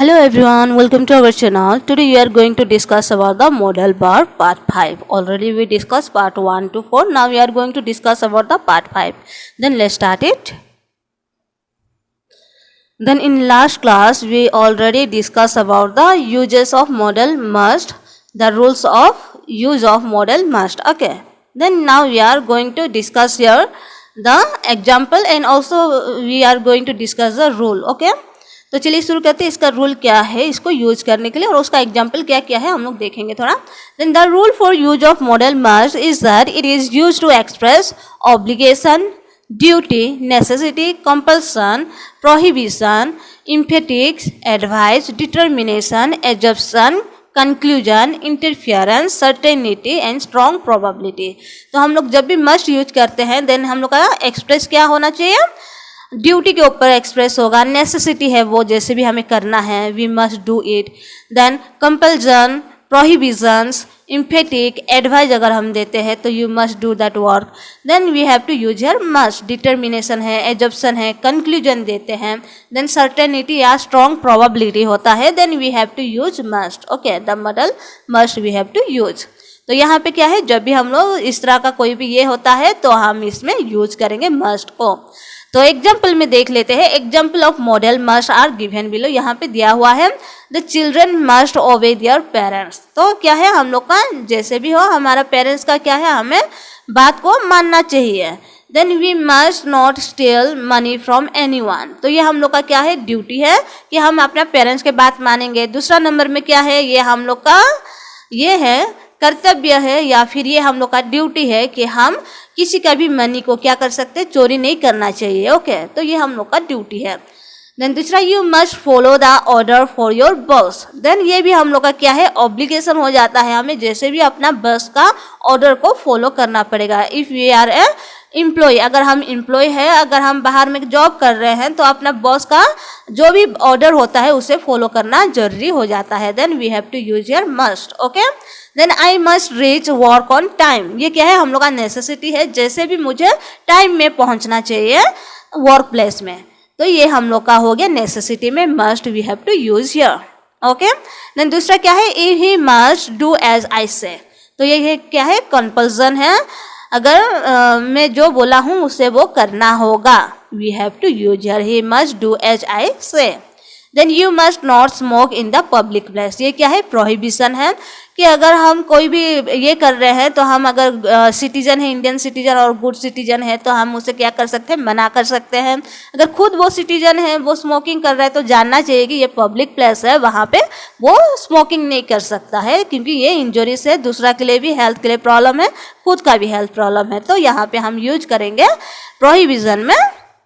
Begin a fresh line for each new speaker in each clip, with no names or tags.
Hello everyone, welcome to our channel. Today we are going to discuss about the model bar part 5. Already we discussed part 1 to 4. Now we are going to discuss about the part 5. Then let's start it. Then in last class we already discussed about the uses of model must, the rules of use of model must. Okay. Then now we are going to discuss here the example and also we are going to discuss the rule. Okay. तो चलिए शुरू करते हैं. इसका rule क्या है इसको use करने के लिए और उसका एग्जाम्पल क्या क्या है हम लोग देखेंगे थोड़ा. Then the rule for use of modal must is that it is use to express obligation, duty, necessity, compulsion, prohibition, emphatics, advice, determination, assumption, conclusion, interference, certainty and strong probability. तो हम लोग जब भी मस्ट यूज करते हैं then हम लोग का एक्सप्रेस क्या होना चाहिए, ड्यूटी के ऊपर एक्सप्रेस होगा, नेसेसिटी है वो जैसे भी हमें करना है we must do it. Then compulsion, prohibitions, emphatic, advice अगर हम देते हैं तो you must do that work. Then we have to use here must. Determination है, एजप्शन है, कंक्लूजन देते हैं. देन सर्टेनिटी या स्ट्रॉन्ग प्रोबेबिलिटी होता है. Then we have to use must. Okay, the modal must we have to use. तो यहाँ पे क्या है, जब भी हम लोग इस तरह का कोई भी ये होता है तो हम इसमें यूज करेंगे मस्ट को. तो एग्जाम्पल में देख लेते हैं. Example of modal must are given below. यहाँ पे दिया हुआ है the children must obey their parents. तो क्या है, हम लोग का जैसे भी हो हमारा पेरेंट्स का क्या है, हमें बात को मानना चाहिए. Then we must not steal money from anyone. तो ये हम लोग का क्या है, ड्यूटी है कि हम अपना पेरेंट्स के बात मानेंगे. दूसरा नंबर में क्या है, ये हम लोग का ये है कर्तव्य है या फिर ये हम लोग का ड्यूटी है कि हम किसी का भी मनी को क्या कर सकते, चोरी नहीं करना चाहिए. ओके, तो ये हम लोग का ड्यूटी है. देन दूसरा, you must follow the order for your boss. Then ये भी हम लोग का क्या है, ऑब्लिगेशन हो जाता है. हमें जैसे भी अपना बॉस का ऑर्डर को फॉलो करना पड़ेगा. If we are a employ, अगर हम एम्प्लॉय है, अगर हम बाहर में जॉब कर रहे हैं तो अपना बॉस का जो भी ऑर्डर होता है उसे फॉलो करना जरूरी हो जाता है. Then we have to use your must. Okay. Then I must reach work on time. ये क्या है, हम लोग का नेसेसिटी है, जैसे भी मुझे टाइम में पहुंचना चाहिए वर्क प्लेस में. तो ये हम लोग का हो गया नेसेसिटी में must we have to use here. Okay. Then दूसरा क्या है, he must do as I say. तो ये क्या है, कंपल्सन है. अगर मैं जो बोला हूँ उसे वो करना होगा. We have to use here he must do as I say. Then you must not smoke in the public place. ये क्या है, प्रोहिबिशन है कि अगर हम कोई भी ये कर रहे हैं तो हम अगर सिटीजन है, इंडियन सिटीजन और गुड सिटीजन है तो हम उसे क्या कर सकते हैं, मना कर सकते हैं. अगर खुद वो सिटीजन है, वो स्मोकिंग कर रहा है तो जानना चाहिए कि ये पब्लिक प्लेस है, वहाँ पे वो स्मोकिंग नहीं कर सकता है क्योंकि ये इंजरी से दूसरा के लिए भी हेल्थ के लिए प्रॉब्लम है, खुद का भी हेल्थ प्रॉब्लम है. तो यहाँ पे हम यूज करेंगे प्रोहिबिशन में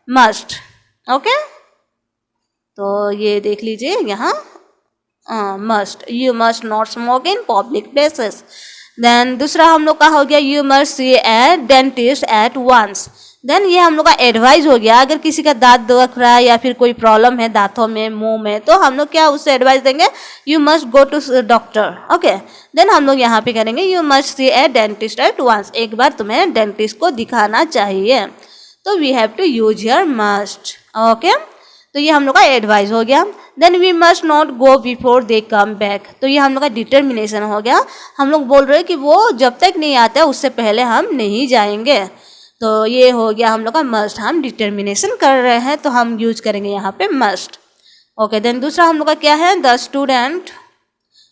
मस्ट. ओके. तो ये देख लीजिए यहाँ must, you must not smoke in public places. Then दूसरा हम लोग का हो गया, you must see a dentist at once. Then ये हम लोग का एडवाइस हो गया. अगर किसी का दांत दुख रहा है या फिर कोई प्रॉब्लम है दांतों में, मुंह में, तो हम लोग क्या उससे एडवाइस देंगे, you must go to doctor. Okay. Then हम लोग यहाँ पे करेंगे, you must see a dentist at once. एक बार तुम्हें डेंटिस्ट को दिखाना चाहिए. तो we have to use here must. Okay. तो ये हम लोग का एडवाइस हो गया. Then we must not go before they come back. तो ये हम लोग का डिटर्मिनेशन हो गया. हम लोग बोल रहे हैं कि वो जब तक नहीं आता है उससे पहले हम नहीं जाएंगे. तो ये हो गया हम लोग का मस्ट. हम डिटर्मिनेशन कर रहे हैं तो हम यूज करेंगे यहाँ पे मस्ट. ओके. देन दूसरा हम लोग का क्या है, the student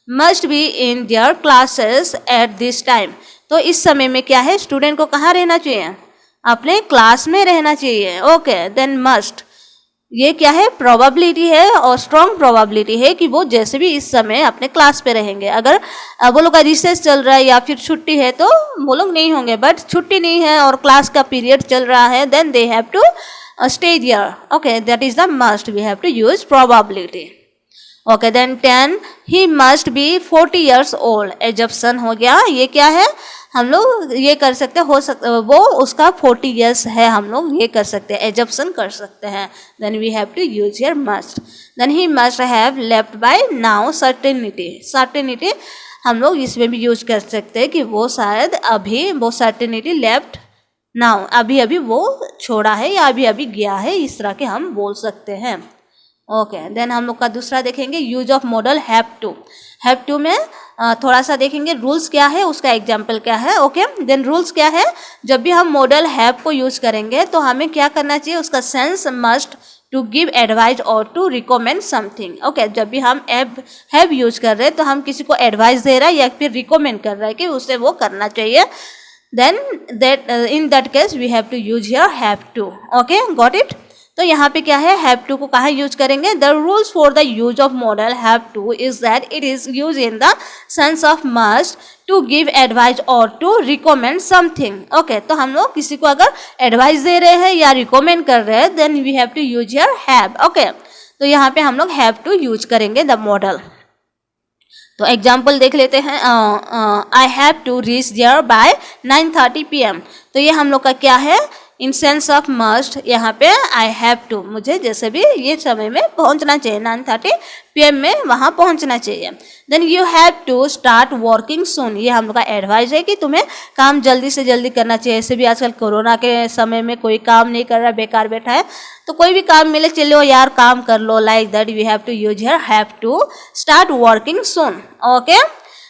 must be in their classes at this time. तो इस समय में क्या है, स्टूडेंट को कहाँ रहना चाहिए, अपने क्लास में रहना चाहिए. ओके. देन मस्ट, ये क्या है, प्रोबेबिलिटी है और स्ट्रॉन्ग प्रोबेबिलिटी है कि वो जैसे भी इस समय अपने क्लास पे रहेंगे. अगर वो लोग का रिसेस चल रहा है या फिर छुट्टी है तो वो लोग नहीं होंगे, बट छुट्टी नहीं है और क्लास का पीरियड चल रहा है, then they have to stay there. Okay. That is the must. We have to use probability. Okay. Then 10, he must be 40 years old. Assumption हो गया. ये क्या है, हम लोग ये कर सकते हैं, हो सकता वो उसका 40 years है, हम लोग ये कर सकते हैं, एजप्शन कर सकते हैं. Then we have to use here must. Then he must have left by now certainty. Certainty हम लोग इसमें भी यूज कर सकते हैं कि वो शायद अभी वो सर्टेनिटी लेफ्ट नाउ, अभी अभी वो छोड़ा है या अभी अभी गया है, इस तरह के हम बोल सकते हैं. ओके, देन हम लोग का दूसरा देखेंगे use of modal have to में थोड़ा सा देखेंगे रूल्स क्या है, उसका एग्जाम्पल क्या है। ओके, देन रूल्स क्या है, जब भी हम मॉडल हैव को यूज करेंगे तो हमें क्या करना चाहिए, उसका sense must to give advice और टू रिकमेंड समथिंग। ओके, जब भी हम हैव यूज कर रहे हैं तो हम किसी को एडवाइस दे रहा है या फिर रिकमेंड कर रहा है कि उसे वो करना चाहिए, then that in that case we have to use here have to। okay, got it। तो यहाँ पे क्या है, have to को कहाँ यूज करेंगे, the rules for the use of modal have to is that it is used in the sense of must to give advice or to recommend something। okay, तो हम लोग किसी को अगर एडवाइस दे रहे हैं या रिकमेंड कर रहे हैं then we have to use here have। okay, तो यहाँ पे हम लोग have to यूज करेंगे the modal। तो एग्जाम्पल देख लेते हैं, I have to reach there by 9:30 PM। तो ये हम लोग का क्या है, इन सेंस ऑफ मस्ट, यहाँ पे आई हैव टू, मुझे जैसे भी ये समय में पहुँचना चाहिए, 9:30 PM में वहाँ पहुँचना चाहिए। Then you have to start working soon, ये हम लोग का एडवाइस है कि तुम्हें काम जल्दी से जल्दी करना चाहिए। ऐसे भी आजकल कोरोना के समय में कोई काम नहीं कर रहा, बेकार बैठा है, तो कोई भी काम मिले चलो यार काम कर लो, like that we have to use here have to start working soon. Okay,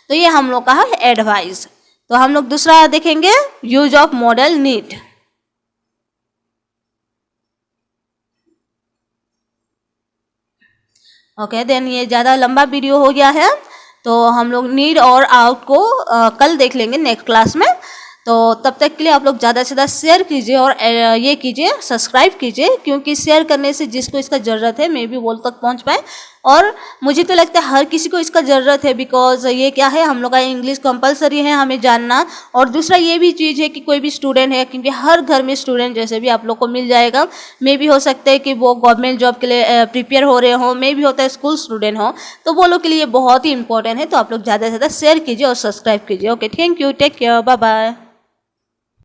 तो ये हम लोग का है एडवाइस। तो हम लोग दूसरा देखेंगे use of modal need. Okay, then ये ज़्यादा लंबा वीडियो हो गया है, तो हम लोग नीड और आउट को कल देख लेंगे नेक्स्ट क्लास में। तो तब तक के लिए आप लोग ज़्यादा से ज़्यादा शेयर कीजिए और ये कीजिए, सब्सक्राइब कीजिए, क्योंकि शेयर करने से जिसको इसका ज़रूरत है मे भी वो तक पहुंच पाए। और मुझे तो लगता है हर किसी को इसका ज़रूरत है, बिकॉज ये क्या है, हम लोग का इंग्लिश कंपलसरी है हमें जानना। और दूसरा ये भी चीज़ है कि कोई भी स्टूडेंट है, क्योंकि हर घर में स्टूडेंट जैसे भी आप लोग को मिल जाएगा, मे भी हो सकता है कि वो गवर्नमेंट जॉब के लिए प्रिपेयर हो रहे हों, मे भी होता है स्कूल स्टूडेंट हो, तो वो लोग के लिए बहुत ही इंपॉर्टेंट है। तो आप लोग ज़्यादा से ज़्यादा शेयर कीजिए और सब्सक्राइब कीजिए। Okay, thank you, take care, bye bye.